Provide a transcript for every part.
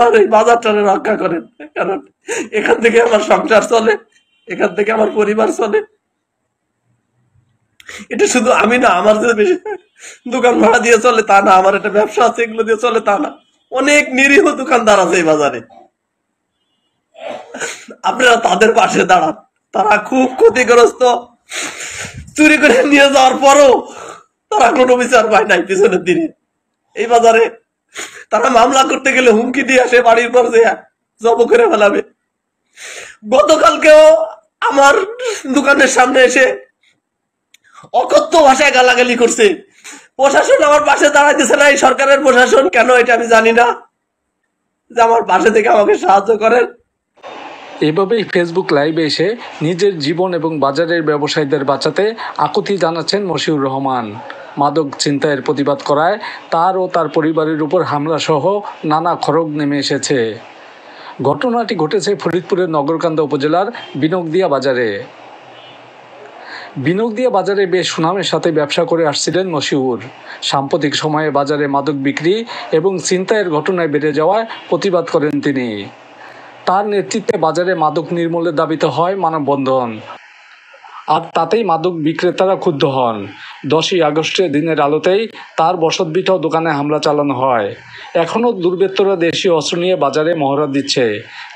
আমার এই বাজারটারে রক্ষা করেন, কারণ এখান থেকে আমার সংসার চলে, এখান থেকে আমার পরিবার চলে। এটা শুধু আমি না, আমার যে বেশি দোকান ভাড়া দিয়ে চলে তা না, আমার একটা ব্যবসা আছে এগুলো দিয়ে চলে তা না, অনেক নিরীহ দোকানদার আছে এই বাজারে। আপনারা তাদের পাশে দাঁড়ান, তারা খুব ক্ষতিগ্রস্ত। চুরি করে নিয়ে যাওয়ার পরও তারা কোনো বিচার পায় নাই পিছনের দিনে। এই বাজারে তারা মামলা করতে গেলে হুমকি দিয়ে আসে, বাড়ির পর যে জব করে ফেলাবে। গতকালকেও আমার দোকানের সামনে এসে অকথ্য ভাষায় গালাগালি করছে। প্রশাসন আমার পাশে দাঁড়াইতেছে না, এই সরকারের প্রশাসন কেন এটা আমি জানি না, যে আমার পাশে থেকে আমাকে সাহায্য করেন। এভাবেই ফেসবুক লাইভে এসে নিজের জীবন এবং বাজারের ব্যবসায়ীদের বাঁচাতে আকুতি জানাচ্ছেন মশিউর রহমান। মাদক ছিনতাইয়ের প্রতিবাদ করায় তার ও তার পরিবারের উপর হামলা সহ নানা খড়গ নেমে এসেছে। ঘটনাটি ঘটেছে ফরিদপুরের নগরকান্দা উপজেলার বিনগদিয়া বাজারে। বিনগদিয়া বাজারে বেশ সুনামের সাথে ব্যবসা করে আসছিলেন মশিউর। সাম্প্রতিক সময়ে বাজারে মাদক বিক্রি এবং ছিনতাইয়ের ঘটনায় বেড়ে যাওয়ায় প্রতিবাদ করেন তিনি। তার নেতৃত্বে বাজারে মাদক নির্মূলের দাবিতে হয় মানববন্ধন, আর তাতেই মাদক বিক্রেতারা ক্ষুব্ধ হন। 10ই আগস্টের দিনের আলোতেই তার বসতভিটা দোকানে হামলা চালানো হয়। এখনও দুর্বৃত্তরা দেশীয় অস্ত্র নিয়ে বাজারে মহড়া দিচ্ছে।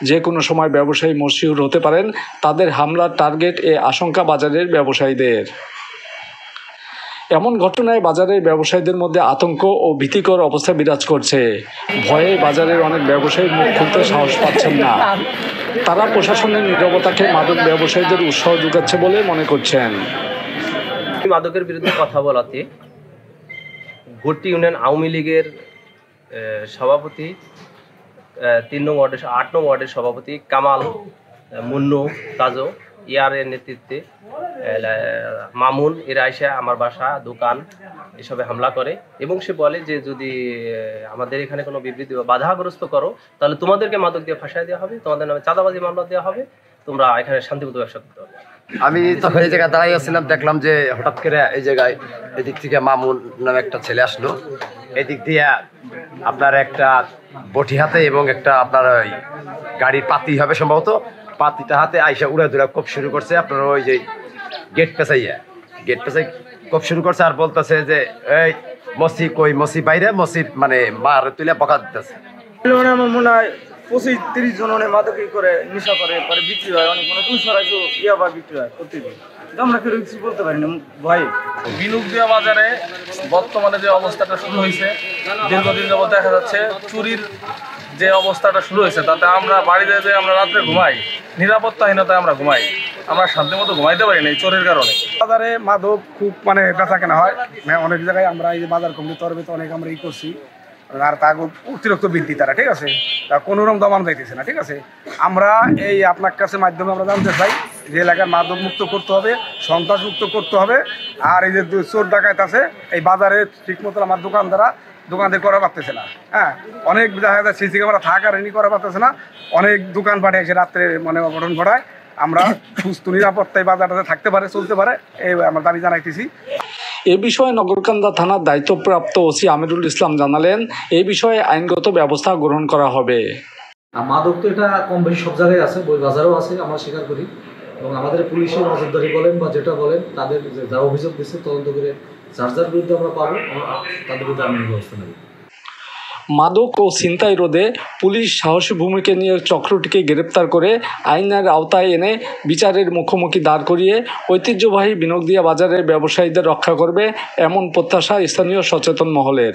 যে কোনো সময় ব্যবসায়ী মশিউর হতে পারেন তাদের হামলার টার্গেট, এ আশঙ্কা বাজারের ব্যবসায়ীদের। এমন ঘটনায় বাজারের ব্যবসায়ীদের মধ্যে আতঙ্ক ও ভীতিকর অবস্থা বিরাজ করছে। ভয়ে বাজারের অনেক ব্যবসায়ী মুখ খুলতে সাহস পাচ্ছেন না। তারা প্রশাসনের নীরবতাকে মাদক ব্যবসায়ীদের উৎসাহ যোগাচ্ছে বলে মনে করছেন। মাদকের বিরুদ্ধে কথা বলাতে ঘটি ইউনিয়ন আওয়ামী লীগের সভাপতি 3 নং ওয়ার্ডের 8 নং ওয়ার্ডের সভাপতি কামাল, মুন্নু, তাজো ইয়ারের নেতৃত্বে মামুন এরা এসে আমার বাসা, দোকান এসবে হামলা করে এবং সে বলে যে যদি আমাদের এখানে কোনো বিবৃতি বা বাধাগ্রস্ত করো তাহলে তোমাদেরকে মাদক দিয়ে ফাঁসায় দেওয়া হবে, তোমাদের নামে চাঁদাবাজি মামলা দেওয়া হবে, তোমরা এখানে শান্তিপূর্ণ ব্যবসা করতে হবে। আমি তখন এই জায়গায় দাঁড়াইছিলাম, দেখলাম যে হঠাৎ করে এই জায়গায় এদিক থেকে মামুন নামে একটা ছেলে আসলো, এদিক দিয়ে আপনার একটা বটি হাতে এবং একটা আপনার ওই গাড়ির পাতি হবে সম্ভবত, পাতিটা হাতে আইসা উড়ে ধরে কোপ শুরু করছে। আপনার ওই যে গেট পেঁচাই কোপ শুরু করছে আর বলতেছে যে এই মসি কই, মসি বাইরে, মসির মানে মার তুলে বকা দিতেছে। আমার মনে হয় 25-30 জন মাদক করে নেশা করে, পরে বিক্রি হয়, অনেক মানে 200 ইয়াবা বিক্রি হয় প্রতিদিন। আমরা কেউ কিছু বলতে পারি না ভয়ে। বিনগদিয়া বাজারে বর্তমানে যে অবস্থাটা শুরু হয়েছে, দীর্ঘদিন যাবত দেখা যাচ্ছে চুরির যে অবস্থাটা শুরু হয়েছে, তাতে আমরা বাড়িতে যে আমরা রাত্রে ঘুমাই, নিরাপত্তাহীনতায় আমরা ঘুমাই, আমরা শান্তি মতো ঘুমাইতে পারি না এই চোরের কারণে। বাজারে মাদক খুব মানে বেচা কেনা হয়, অনেক জায়গায় আমরা এই যে বাজার কমিটি তরফে অনেক আমরা করছি, আর তা অতিরিক্ত বৃদ্ধি তারা, ঠিক আছে, তা কোনোরকম দমান যাইতেছে না, ঠিক আছে। আমরা এই আপনার কাছে মাধ্যমে আমরা জানতে চাই যে এলাকার মাদক মুক্ত করতে হবে, সন্ত্রাস মুক্ত করতে হবে, আর এই যে চোর ডাকাত আছে এই বাজারে ঠিক মতো আমার দোকানদের করা পারতেছে না। হ্যাঁ, অনেক দেখা যায় সিসি ক্যামেরা থাকার এমনি করা পারতেছে না, অনেক দোকান পাঠে এসে রাত্রে মানে অঘটন ঘটায়। আমরা সুস্থ নিরাপত্তায় বাজারটাতে থাকতে পারে, চলতে পারে, এই আমরা দাবি জানাইতেছি। এ বিষয়ে নগরকান্দা থানার দায়িত্বপ্রাপ্ত ওসি আমিরুল ইসলাম জানালেন, এই বিষয়ে আইনগত ব্যবস্থা গ্রহণ করা হবে। মাদক তো এটা কম বেশি সব জায়গায় আছে, বই বাজারেও আছে, আমরা স্বীকার করি। এবং আমাদের পুলিশের নজরদারি বলেন বা যেটা বলেন, তাদের যা অভিযোগ দিচ্ছে তদন্ত করে যার বিরুদ্ধে আমরা পাবো তাদের বিরুদ্ধে আইনি ব্যবস্থা নেব। মাদক ও ছিনতাই রোধে পুলিশ সাহসী ভূমিকা নিয়ে চক্রটিকে গ্রেপ্তার করে আইনের আওতায় এনে বিচারের মুখোমুখি দাঁড় করিয়ে ঐতিহ্যবাহী বিনগদিয়া বাজারের ব্যবসায়ীদের রক্ষা করবে, এমন প্রত্যাশা স্থানীয় সচেতন মহলের।